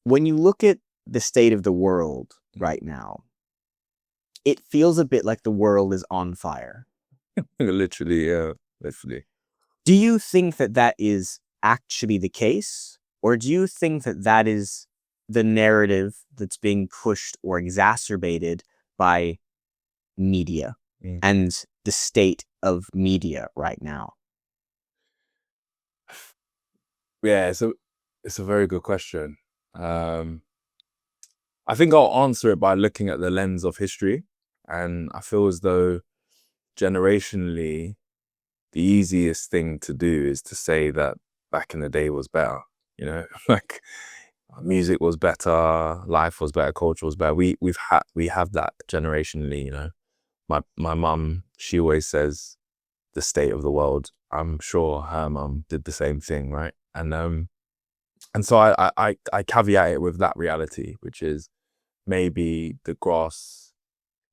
when you look at the state of the world right now, it feels a bit like the world is on fire. Literally, yeah, literally. Do you think that that is actually the case? Or do you think that that is the narrative that's being pushed or exacerbated by media and the state of media right now? Yeah, it's a very good question. I think I'll answer it by looking at the lens of history. And I feel as though generationally, the easiest thing to do is to say that back in the day was better, you know, like music was better, life was better, culture was better. We have that generationally, you know. My mum, she always says the state of the world. I'm sure her mum did the same thing, right? And so I caveat it with that reality, which is maybe the grass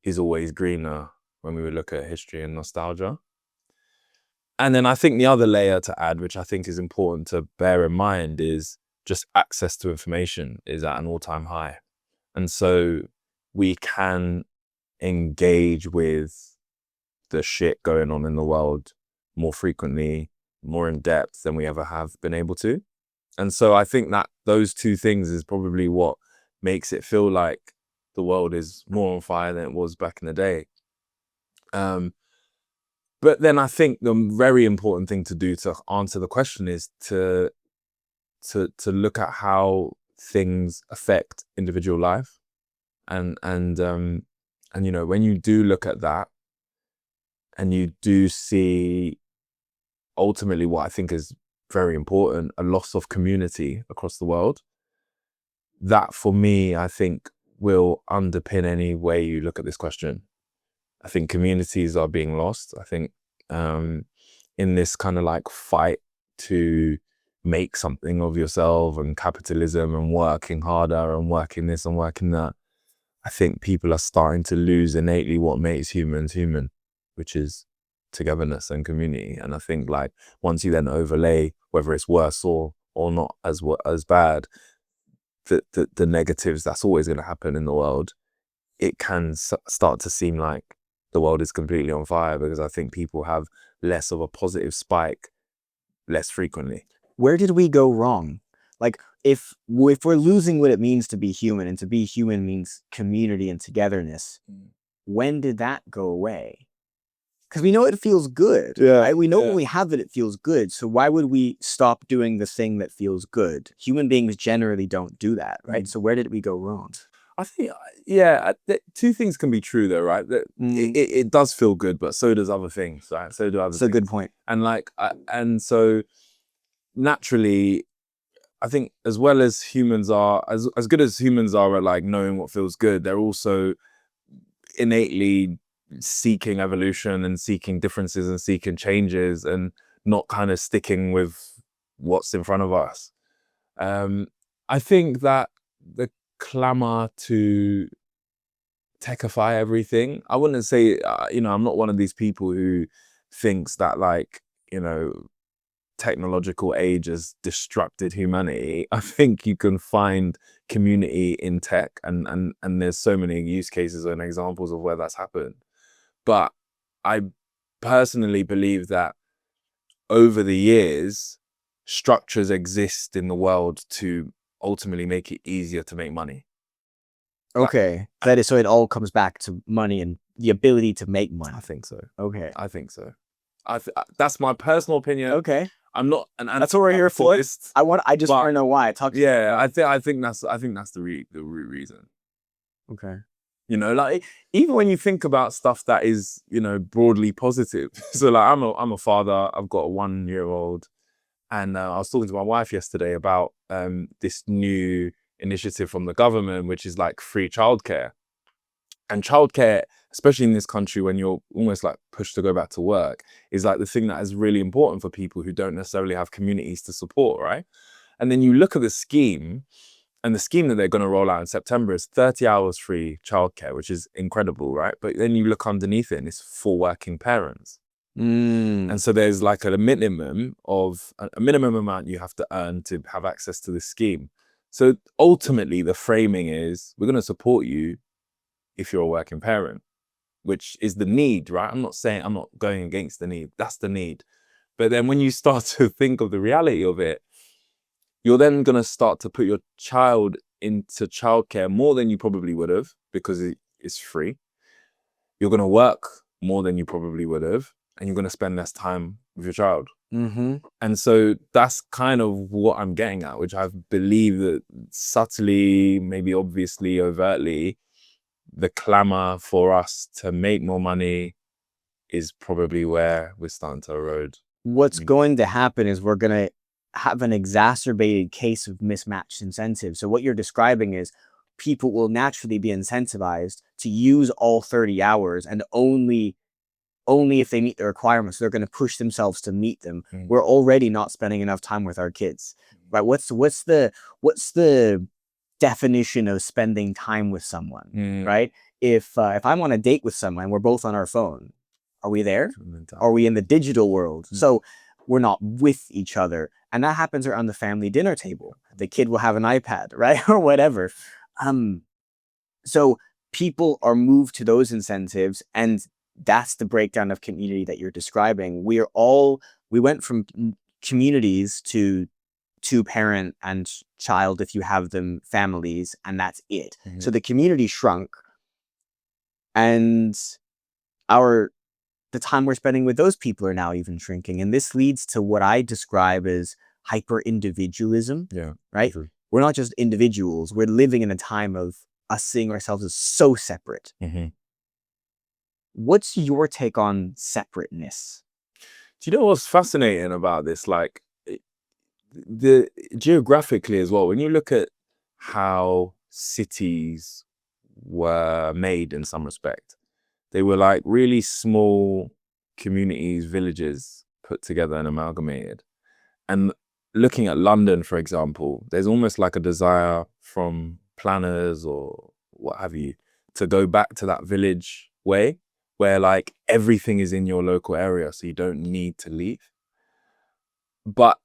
is always greener when we would look at history and nostalgia. And then I think the other layer to add, which I think is important to bear in mind, is just access to information is at an all-time high. And so we can engage with the shit going on in the world more frequently, more in depth than we ever have been able to. And so I think that those two things is probably what makes it feel like the world is more on fire than it was back in the day. But then I think the very important thing to do to answer the question is to look at how things affect individual life. And you know, when you do look at that and you do see ultimately what I think is very important, a loss of community across the world, that for me, I think will underpin any way you look at this question. I think communities are being lost. I think in this kind of like fight to make something of yourself and capitalism and working harder and working this and working that, I think people are starting to lose innately what makes humans human, which is togetherness and community. And I think like once you then overlay, whether it's worse or not as bad, the negatives that's always going to happen in the world, it can start to seem like the world is completely on fire, because I think people have less of a positive spike less frequently. Where did we go wrong? Like, if we're losing what it means to be human, and to be human means community and togetherness, when did that go away? Because we know it feels good. Yeah, right? We know when we have it, it feels good. So why would we stop doing the thing that feels good? Human beings generally don't do that, right? So where did we go wrong? I think, yeah, two things can be true though, right? That it does feel good, but so does other things, right? So do other things. That's a good point. And like, and so naturally, I think as well as humans are, as good as humans are at like knowing what feels good, they're also innately seeking evolution and seeking differences and seeking changes and not kind of sticking with what's in front of us. I think that the clamor to techify everything, I wouldn't say, you know, I'm not one of these people who thinks that like, you know, technological age has destructed humanity. I think you can find community in tech, and there's so many use cases and examples of where that's happened. But I personally believe that over the years, structures exist in the world to ultimately make it easier to make money. Okay. That is, so it all comes back to money and the ability to make money. I think so. Okay. I think so. That's my personal opinion. Okay. I'm not that's what we're here for. I just want to know why. I think that's the root reason. Okay. You know, like even when you think about stuff that is, you know, broadly positive. So like I'm a father. I've got a 1-year-old, and I was talking to my wife yesterday about this new initiative from the government, which is like free childcare. And childcare, especially in this country when you're almost like pushed to go back to work, is like the thing that is really important for people who don't necessarily have communities to support, right? And then you look at the scheme, and the scheme that they're going to roll out in September is 30 hours free childcare, which is incredible, right? But then you look underneath it and it's for working parents. And so there's like a minimum amount you have to earn to have access to this scheme. So ultimately, the framing is we're going to support you if you're a working parent, which is the need, right? I'm not going against the need. That's the need. But then when you start to think of the reality of it, you're then going to start to put your child into childcare more than you probably would have because it's free. You're going to work more than you probably would have, and you're going to spend less time with your child. Mm-hmm. And so that's kind of what I'm getting at, which I believe that subtly, maybe obviously, overtly, the clamor for us to make more money is probably where we're starting to erode. What's going to happen is we're going to have an exacerbated case of mismatched incentives. So what you're describing is people will naturally be incentivized to use all 30 hours, and only if they meet the requirements, they're going to push themselves to meet them. We're already not spending enough time with our kids, right? What's the definition of spending time with someone, right? If I'm on a date with someone, we're both on our phone. Are we there? Are we in the digital world? So we're not with each other. And that happens around the family dinner table. The kid will have an iPad, right? Or whatever. So people are moved to those incentives, and that's the breakdown of community that you're describing. We went from communities to two-parent and child, if you have them, families, and that's it. So the community shrunk, and the time we're spending with those people are now even shrinking. And this leads to what I describe as hyper-individualism, right? True. We're not just individuals. We're living in a time of us seeing ourselves as so separate. What's your take on separateness? Do you know what's fascinating about this? Like, the geographically as well, when you look at how cities were made in some respect, they were like really small communities, villages put together and amalgamated. And looking at London, for example, there's almost like a desire from planners or what have you to go back to that village way where like everything is in your local area, so you don't need to leave. But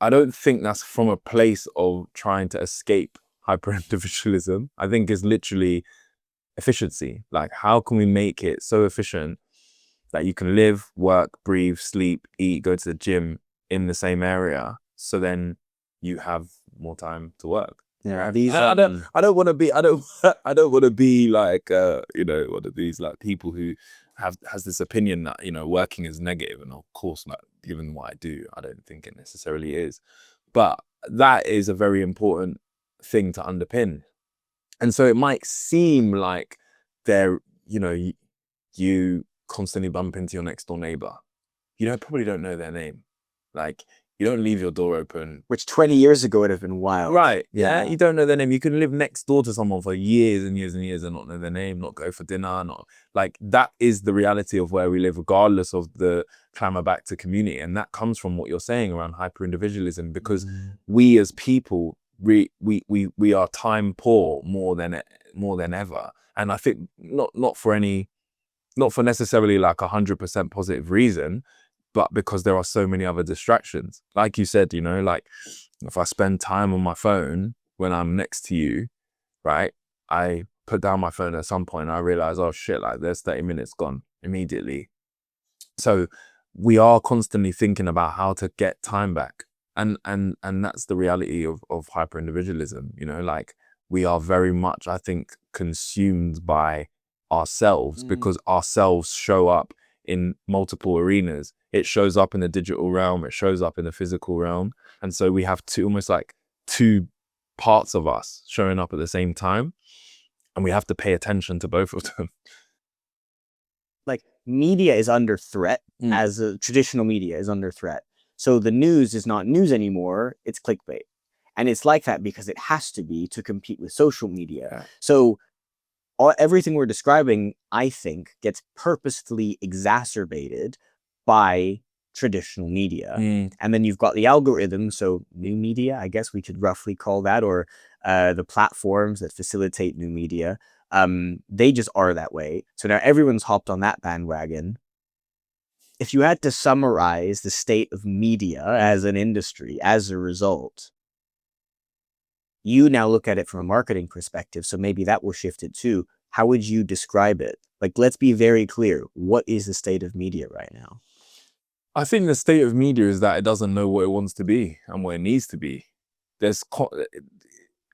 I don't think that's from a place of trying to escape hyper-individualism. I think it's literally efficiency. Like, how can we make it so efficient that you can live, work, breathe, sleep, eat, go to the gym in the same area, so then you have more time to work. Yeah, I don't want to be like one of these like people who has this opinion that working is negative, and of course, like, given what I do, I don't think it necessarily is. But that is a very important thing to underpin. And so it might seem like you constantly bump into your next door neighbor. You probably don't know their name. Like, you don't leave your door open. Which 20 years ago would have been wild. Right. Yeah. You don't know their name. You can live next door to someone for years and years and years and not know their name, not go for dinner, not like that is the reality of where we live, regardless of the clamor back to community. And that comes from what you're saying around hyper-individualism, because we as people, we are time poor more than ever. And I think not for necessarily like 100% positive reason, but because there are so many other distractions. Like you said, like if I spend time on my phone when I'm next to you, right? I put down my phone at some point and I realize, oh shit, like there's 30 minutes gone immediately. So we are constantly thinking about how to get time back. And that's the reality of hyper-individualism, like we are very much, I think, consumed by ourselves, because ourselves show up in multiple arenas. It shows up in the digital realm, it shows up in the physical realm. And so we have almost like two parts of us showing up at the same time, and we have to pay attention to both of them. Like, media is under threat, as a traditional media is under threat. So the news is not news anymore, it's clickbait. And it's like that because it has to be to compete with social media. Yeah. So everything we're describing, I think, gets purposefully exacerbated by traditional media. And then you've got the algorithm, so new media, I guess we could roughly call that, or the platforms that facilitate new media. They just are that way. So now everyone's hopped on that bandwagon. If you had to summarize the state of media as an industry as a result, you now look at it from a marketing perspective, so maybe that will shift it too. How would you describe it? Like, let's be very clear. What is the state of media right now? I think the state of media is that it doesn't know what it wants to be and what it needs to be.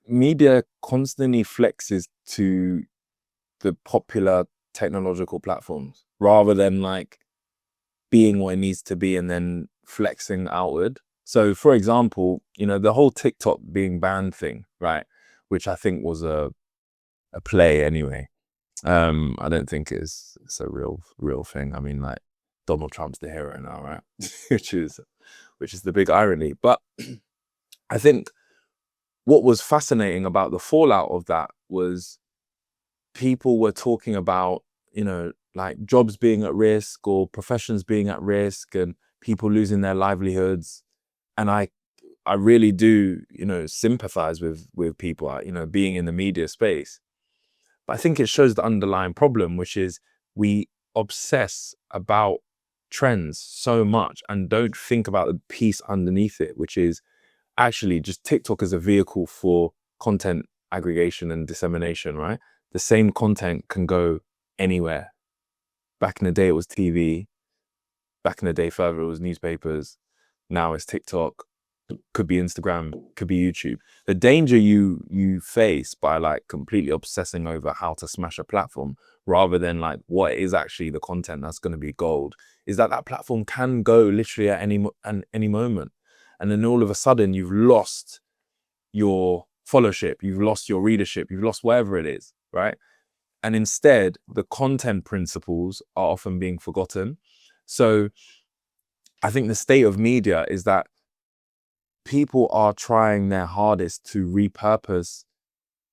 Media constantly flexes to the popular technological platforms rather than like being what it needs to be and then flexing outward. So for example, the whole TikTok being banned thing, right? Which I think was a play anyway. I don't think it's a real thing. I mean, like, Donald Trump's the hero now, right? which is the big irony. But I think what was fascinating about the fallout of that was people were talking about, like jobs being at risk or professions being at risk and people losing their livelihoods. And I really do, sympathize with people, being in the media space. But I think it shows the underlying problem, which is we obsess about trends so much and don't think about the piece underneath it, which is actually just TikTok as a vehicle for content aggregation and dissemination, right? The same content can go anywhere. Back in the day, it was TV. Back in the day, further, it was newspapers. Now it's TikTok. Could be Instagram, could be YouTube. The danger you face by like completely obsessing over how to smash a platform rather than like what is actually the content that's going to be gold is that platform can go literally at any moment. And then all of a sudden you've lost your followership, you've lost your readership, you've lost whatever it is, right? And instead, the content principles are often being forgotten. So I think the state of media is that people are trying their hardest to repurpose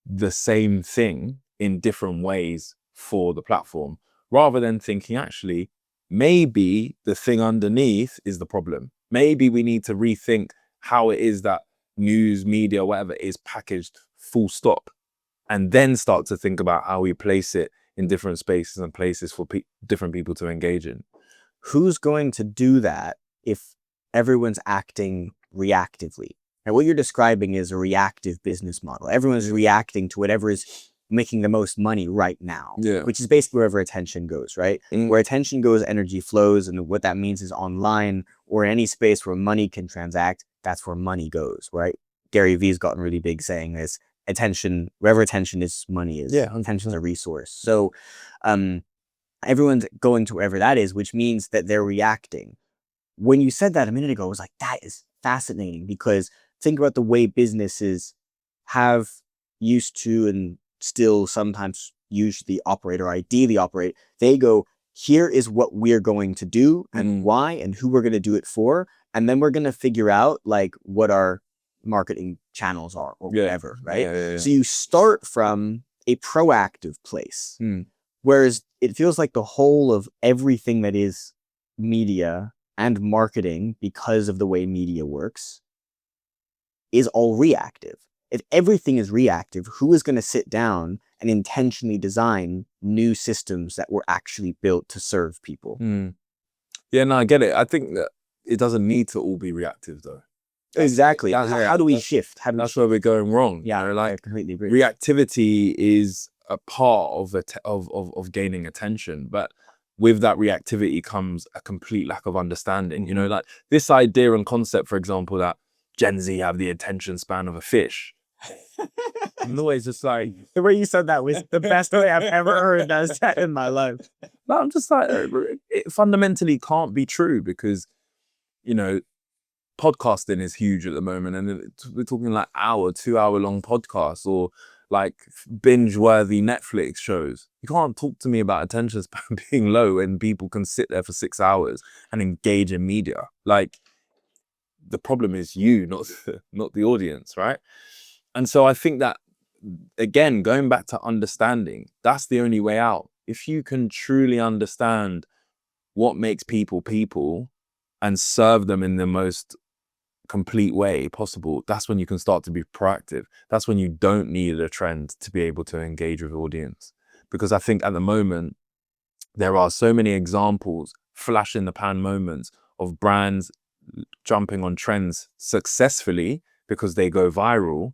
the same thing in different ways for the platform, rather than thinking, actually, maybe the thing underneath is the problem. Maybe we need to rethink how it is that news, media, whatever is packaged, full stop, and then start to think about how we place it in different spaces and places for different people to engage in. Who's going to do that if everyone's acting reactively? And what you're describing is a reactive business model. Everyone's reacting to whatever is making the most money right now, which is basically wherever attention goes, right? Where attention goes, energy flows. And what that means is online or any space where money can transact, that's where money goes, right? Gary Vee's gotten really big saying this: attention, wherever attention is, money is. Attention is a resource. So everyone's going to wherever that is, which means that they're reacting. When you said that a minute ago, I was like, that is fascinating, because think about the way businesses have used to and still sometimes usually operate, or ideally operate. They go, here is what we're going to do and why and who we're going to do it for. And then we're going to figure out like what our marketing channels are or whatever, right? So you start from a proactive place. Whereas it feels like the whole of everything that is media and marketing, because of the way media works, is all reactive. If everything is reactive, who is going to sit down and intentionally design new systems that were actually built to serve people? Yeah, no, I get it. I think that it doesn't need to all be reactive, though. Exactly. How do we shift? That's where we're going wrong. Yeah, like, I completely agree. Reactivity is a part of gaining attention, but with that reactivity comes a complete lack of understanding. Like this idea and concept, for example, that Gen Z have the attention span of a fish. I'm always just like, the way you said that was the best way I've ever heard that in my life. No, I'm just like, it fundamentally can't be true, because, podcasting is huge at the moment, and we're talking like 2-hour long podcasts, or like binge-worthy Netflix shows. You can't talk to me about attention span being low and people can sit there for 6 hours and engage in media. Like, the problem is you, not the audience, right? And so I think that, again, going back to understanding, that's the only way out. If you can truly understand what makes people people and serve them in the most complete way possible, that's when you can start to be proactive. That's when you don't need a trend to be able to engage with audience. Because I think at the moment, there are so many examples, flash in the pan moments of brands jumping on trends successfully because they go viral,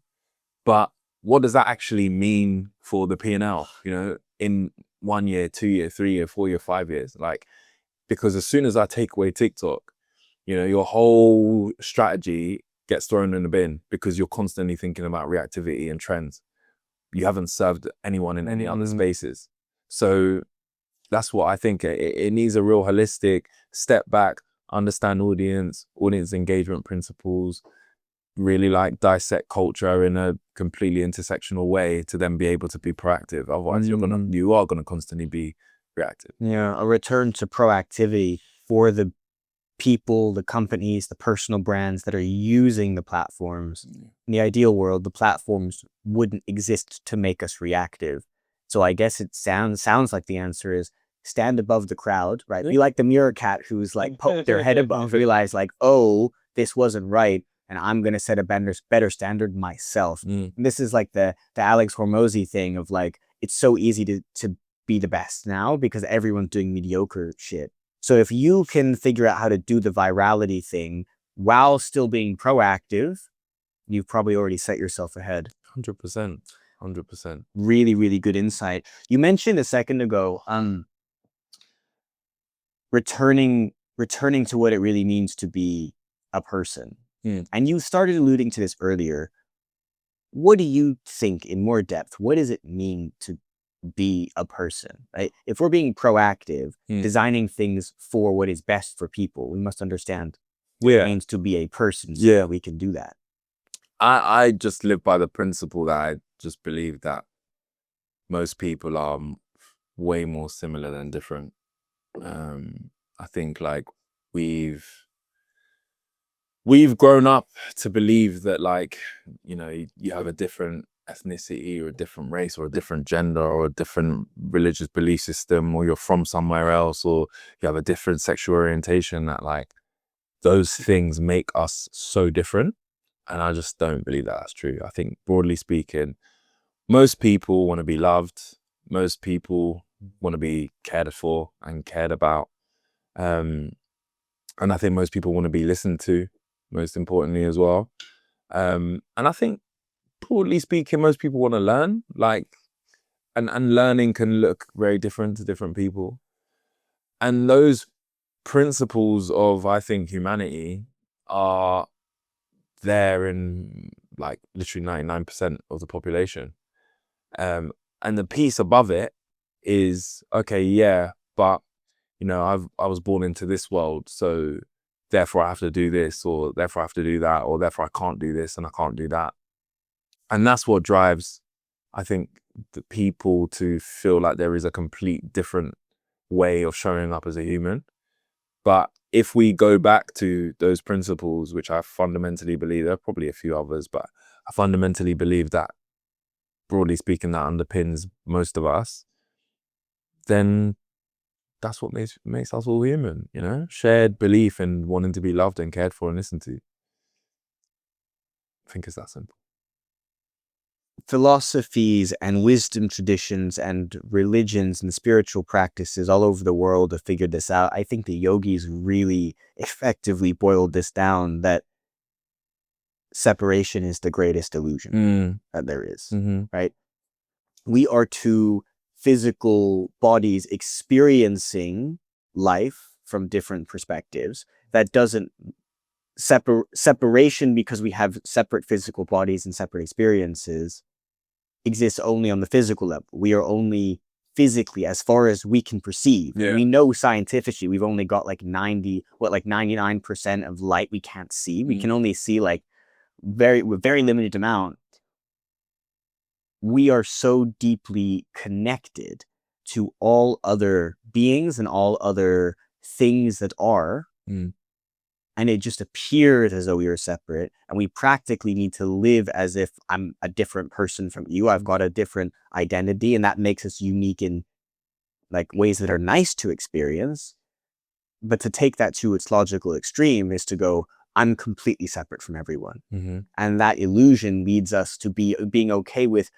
But what does that actually mean for the P&L, you know, in 1 year, 2 year, 3 year, 4 year, 5 years? Like, because as soon as I take away TikTok, you know, your whole strategy gets thrown in the bin because you're constantly thinking about reactivity and trends. You haven't served anyone in any other spaces. So that's what I think. It needs a real holistic step back, understand audience engagement principles, really like dissect culture in a completely intersectional way to then be able to be proactive. Otherwise, you are gonna constantly be reactive. Yeah, a return to proactivity for the people, the companies, the personal brands that are using the platforms. In the ideal world, the platforms wouldn't exist to make us reactive. So I guess it sounds like the answer is stand above the crowd, right? Be like the meerkat who's like poked their head above, realize like, oh, this wasn't right, and I'm gonna set a better standard myself. And this is like the Alex Hormozy thing of like, it's so easy to be the best now because everyone's doing mediocre shit. So if you can figure out how to do the virality thing while still being proactive, you've probably already set yourself ahead. 100%. 100%. Really, really good insight. You mentioned a second ago, returning to what it really means to be a person. And you started alluding to this earlier. What do you think in more depth? What does it mean to be a person, right? If we're being proactive, designing things for what is best for people, we must understand what it means to be a person so that we can do that. I just live by the principle that I just believe that most people are way more similar than different. I think like we've grown up to believe that, like, you know, you have a different ethnicity or a different race or a different gender or a different religious belief system, or you're from somewhere else, or you have a different sexual orientation, that like those things make us so different. And I just don't believe that that's true. I think broadly speaking, most people want to be loved. Most people want to be cared for and cared about. And I think most people want to be listened to, most importantly as well. And I think broadly speaking, most people want to learn, like, and learning can look very different to different people. And those principles of, I think, humanity are there in like literally 99% of the population. And the piece above it is, okay, yeah, but you know, I was born into this world, so therefore I have to do this, or therefore I have to do that, or therefore I can't do this and I can't do that. And that's what drives, I think, the people to feel like there is a complete different way of showing up as a human. But if we go back to those principles, which I fundamentally believe, there are probably a few others, but I fundamentally believe that, broadly speaking, that underpins most of us, then that's what makes us all human, you know? Shared belief in wanting to be loved and cared for and listened to. I think it's that simple. Philosophies and wisdom traditions and religions and spiritual practices all over the world have figured this out. I think the yogis really effectively boiled this down, that separation is the greatest illusion that there is, right? We are two physical bodies experiencing life from different perspectives. That doesn't separation, because we have separate physical bodies and separate experiences, exists only on the physical level. We are only physically, as far as we can perceive. Yeah. We know scientifically we've only got like 99% of light we can't see. We can only see like very limited amount. We are so deeply connected to all other beings and all other things that are, and it just appears as though we are separate, and we practically need to live as if I'm a different person from you. I've got a different identity, and that makes us unique in like ways that are nice to experience. But to take that to its logical extreme is to go, I'm completely separate from everyone. And that illusion leads us to being okay with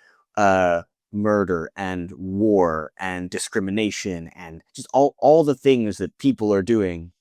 murder and war and discrimination and just all the things that people are doing